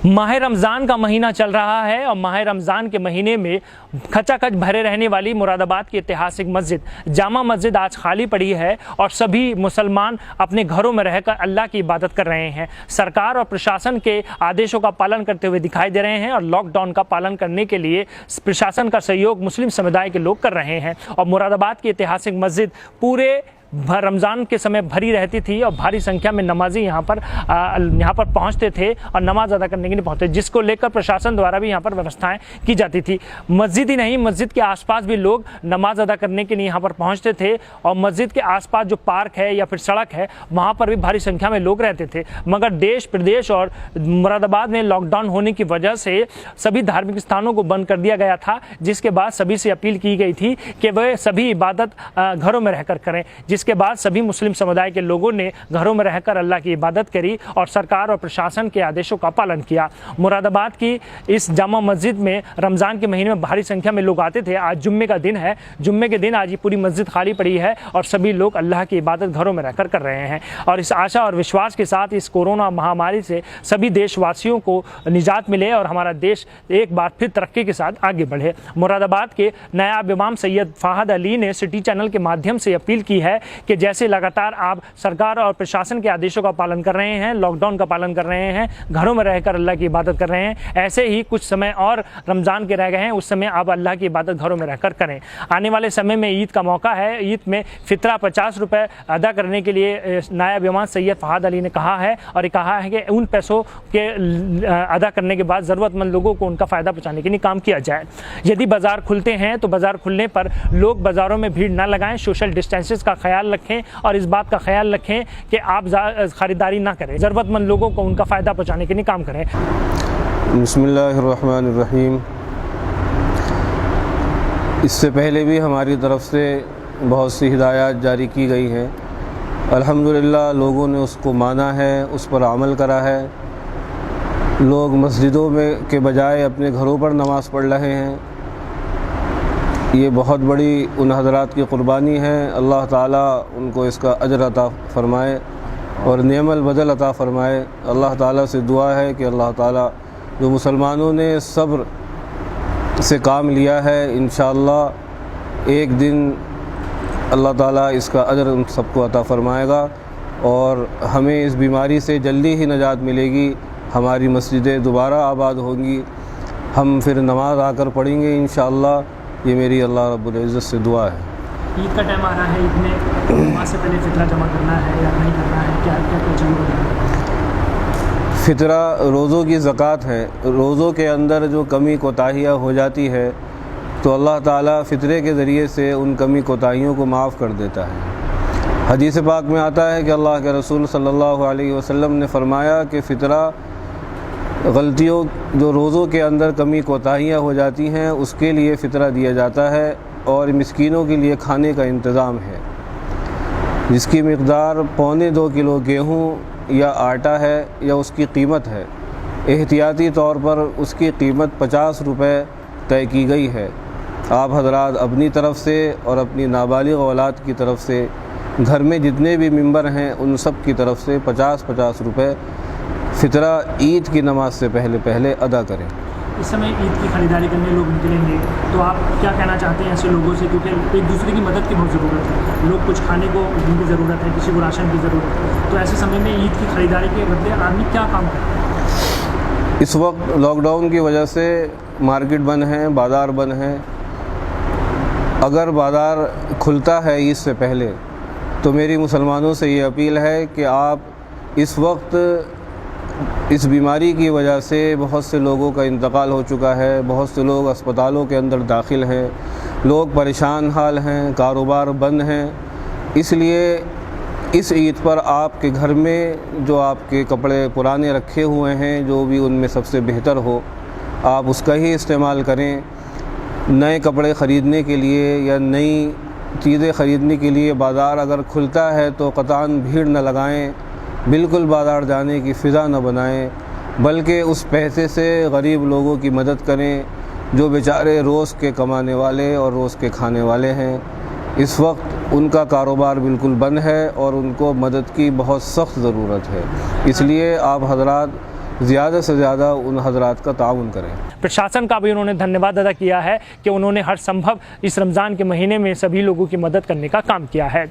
माह रमज़ान का महीना चल रहा है और माह रमज़ान के महीने में खचाखच भरे रहने वाली मुरादाबाद की ऐतिहासिक मस्जिद जामा मस्जिद आज खाली पड़ी है और सभी मुसलमान अपने घरों में रहकर अल्लाह की इबादत कर रहे हैं। सरकार और प्रशासन के आदेशों का पालन करते हुए दिखाई दे रहे हैं और लॉकडाउन का पालन करने के लिए प्रशासन का सहयोग मुस्लिम समुदाय के लोग कर रहे हैं। और मुरादाबाद की ऐतिहासिक मस्जिद पूरे रमज़ान के समय भरी रहती थी और भारी संख्या में नमाजी यहाँ पर पहुँचते थे और नमाज अदा करने के लिए पहुँचते, जिसको लेकर प्रशासन द्वारा भी यहाँ पर व्यवस्थाएं की जाती थी। मस्जिद ही नहीं, मस्जिद के आसपास भी लोग नमाज अदा करने के लिए यहाँ पर पहुँचते थे और मस्जिद के आसपास जो पार्क है या फिर सड़क है वहाँ पर भी भारी संख्या में लोग रहते थे। मगर देश प्रदेश और मुरादाबाद में लॉकडाउन होने की वजह से सभी धार्मिक स्थानों को बंद कर दिया गया था, जिसके बाद सभी से अपील की गई थी कि वह सभी इबादत घरों में रहकर करें। जिसके बाद सभी मुस्लिम समुदाय के लोगों ने घरों में रहकर अल्लाह की इबादत करी और सरकार और प्रशासन के आदेशों का पालन किया। मुरादाबाद की इस जामा मस्जिद में रमज़ान के महीने में भारी संख्या में लोग आते थे। आज जुम्मे का दिन है, जुम्मे के दिन आज ये पूरी मस्जिद खाली पड़ी है और सभी लोग अल्लाह की इबादत घरों में रहकर कर रहे हैं। और इस आशा और विश्वास के साथ इस कोरोना महामारी से सभी देशवासियों को निजात मिले और हमारा देश एक बार फिर तरक्की के साथ आगे बढ़े। मुरादाबाद के नायब इमाम सैयद फ़ाहद अली ने सिटी चैनल के माध्यम से अपील की है कि जैसे लगातार आप सरकार और प्रशासन के आदेशों का पालन कर रहे हैं, लॉकडाउन का पालन कर रहे हैं, घरों में रहकर अल्लाह की इबादत कर रहे हैं, ऐसे ही कुछ समय और रमज़ान के रह गए हैं, उस समय आप अल्लाह की इबादत घरों में रहकर करें। आने वाले समय में ईद का मौका है, ईद में फ़ितरा 50 रुपये अदा करने के लिए नायब इमाम सैयद फ़ाहद अली ने कहा है और कहा है कि उन पैसों के अदा करने के बाद ज़रूरतमंद लोगों को उनका फ़ायदा पहुँचाने के लिए काम किया जाए। यदि बाज़ार खुलते हैं तो बाज़ार खुलने पर लोग बाज़ारों में भीड़ न लगाएं, सोशल डिस्टेंसेस का ख्याल रखें और इस बात का ख्याल रखें कि आप ख़रीदारी ना करें, ज़रूरतमंद लोगों को उनका फ़ायदा पहुँचाने के लिए काम करें। बिस्मिल्लाहिर्रहमानिर्रहीम। इससे पहले भी हमारी तरफ से बहुत सी हिदायत जारी की गई हैं। अल्हम्दुलिल्लाह लोगों ने उसको माना है, उस पर अमल करा है। लोग मस्जिदों में के बजाय अपने घरों पर नमाज़ पढ़ रहे हैं। ये बहुत बड़ी उन हज़रात की क़ुरबानी है। अल्लाह ताला उनको इसका अजर अता फ़रमाए और नेमल बदल अता फ़रमाए। अल्लाह ताला से दुआ है कि अल्लाह ताला जो मुसलमानों ने सब्र से काम लिया है, इंशाअल्लाह एक दिन अल्लाह ताला इसका अजर उन सबको अता फ़रमाएगा और हमें इस बीमारी से जल्दी ही निजात मिलेगी। हमारी मस्जिदें दोबारा आबाद होंगी, हम फिर नमाज आकर पढ़ेंगे इंशाअल्लाह। ये मेरी अल्लाह रब्बुल इज़्ज़त से दुआ है। ईद का टाइम आ रहा है, ईद में नमाज से पहले फ़ितरा जमा करना है या नहीं करना है, क्या क्या कुछ है? फ़ितरा रोज़ों की ज़कात है। रोज़ों के अंदर जो कमी कोताहियाँ हो जाती है तो अल्लाह ताला फ़ितरे के ज़रिए से उन कमी कोताहियों को माफ़ कर देता है। हदीस पाक में आता है कि अल्लाह के रसूल सल्लल्लाहु अलैहि वसल्लम ने फ़रमाया कि फ़ितरा गलतियों जो रोज़ों के अंदर कमी कोताहियाँ हो जाती हैं उसके लिए फ़ितरा दिया जाता है और मिस्कीनों के लिए खाने का इंतज़ाम है, जिसकी मिक़दार 1.25 किलो गेहूँ या आटा है या उसकी कीमत है। एहतियाती तौर पर उसकी कीमत 50 रुपये तय की गई है। आप हज़रात अपनी तरफ़ से और अपनी नाबालिग औलाद की तरफ़ से घर में जितने भी मेंबर हैं उन सब की तरफ़ से 50-50 रुपये फ़ितरा ईद की नमाज से पहले अदा करें। इस समय ईद की ख़रीदारी करने लोग निकलेंगे तो आप क्या कहना चाहते हैं ऐसे लोगों से, क्योंकि एक दूसरे की मदद की बहुत ज़रूरत है, लोग कुछ खाने को जिनकी ज़रूरत है, किसी को राशन की ज़रूरत है, तो ऐसे समय में ईद की ख़रीदारी के बदले आदमी क्या काम करते हैं? इस वक्त लॉकडाउन की वजह से मार्केट बंद हैं, बाज़ार बंद हैं। अगर बाज़ार खुलता है ईद से पहले तो मेरी मुसलमानों से ये अपील है कि आप इस वक्त इस बीमारी की वजह से बहुत से लोगों का इंतकाल हो चुका है, बहुत से लोग अस्पतालों के अंदर दाखिल हैं, लोग परेशान हाल हैं, कारोबार बंद हैं। इसलिए इस ईद पर आपके घर में जो आपके कपड़े पुराने रखे हुए हैं, जो भी उनमें सबसे बेहतर हो, आप उसका ही इस्तेमाल करें। नए कपड़े ख़रीदने के लिए या नई चीज़ें ख़रीदने के लिए बाज़ार अगर खुलता है तो क़तान भीड़ न लगाएं, बिल्कुल बाज़ार जाने की फ़िज़ा न बनाएं, बल्कि उस पैसे से गरीब लोगों की मदद करें जो बेचारे रोज़ के कमाने वाले और रोज़ के खाने वाले हैं। इस वक्त उनका कारोबार बिल्कुल बंद है और उनको मदद की बहुत सख्त ज़रूरत है। इसलिए आप हज़रात ज़्यादा से ज़्यादा उन हजरात का ताउन करें। प्रशासन का भी उन्होंने धन्यवाद अदा किया है कि उन्होंने हर संभव इस रमज़ान के महीने में सभी लोगों की मदद करने का काम किया है।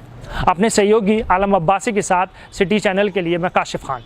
अपने सहयोगी आलम अब्बासी के साथ सिटी चैनल के लिए मैं काशिफ खान।